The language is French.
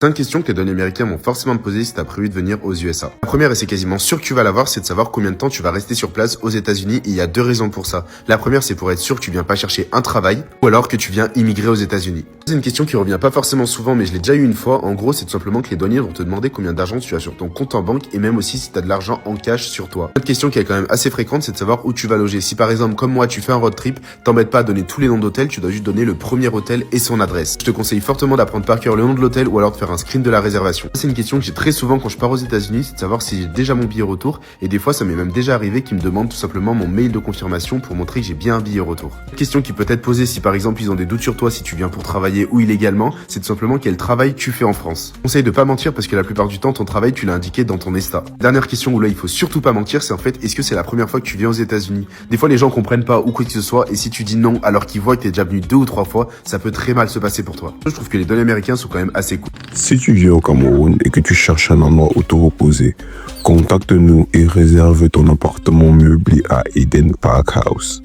5 questions que les douaniers américains vont forcément te poser si tu as prévu de venir aux USA. La première, et c'est quasiment sûr que tu vas l'avoir, c'est de savoir combien de temps tu vas rester sur place aux États-Unis. Et il y a 2 raisons pour ça. La première, c'est pour être sûr que tu viens pas chercher un travail ou alors que tu viens immigrer aux États-Unis. C'est une question qui revient pas forcément souvent, mais je l'ai déjà eu une fois. En gros, c'est tout simplement que les douaniers vont te demander combien d'argent tu as sur ton compte en banque et même aussi si tu as de l'argent en cash sur toi. Une autre question qui est quand même assez fréquente, c'est de savoir où tu vas loger. Si par exemple, comme moi, tu fais un road trip, t'embête pas à donner tous les noms d'hôtels, tu dois juste donner le premier hôtel et son adresse. Je te conseille fortement d'apprendre par cœur le nom de l'hôtel ou alors de faire un screen de la réservation. C'est une question que j'ai très souvent quand je pars aux États-Unis, c'est de savoir si j'ai déjà mon billet retour. Et des fois, ça m'est même déjà arrivé qu'ils me demandent tout simplement mon mail de confirmation pour montrer que j'ai bien un billet retour. Une question qui peut être posée si par exemple ils ont des doutes sur toi si tu viens pour travailler ou illégalement, c'est tout simplement quel travail tu fais en France. Conseille de pas mentir parce que la plupart du temps, ton travail, tu l'as indiqué dans ton ESTA. Dernière question où là, il faut surtout pas mentir, c'est en fait, est-ce que c'est la première fois que tu viens aux États-Unis? Des fois, les gens comprennent pas ou quoi que ce soit, et si tu dis non alors qu'ils voient que t'es déjà venu 2 ou 3 fois, ça peut très mal se passer pour toi. Je trouve que les douaniers américains sont quand même assez cool. Si tu viens au Cameroun et que tu cherches un endroit où te reposer, contacte-nous et réserve ton appartement meublé à Eden Park House.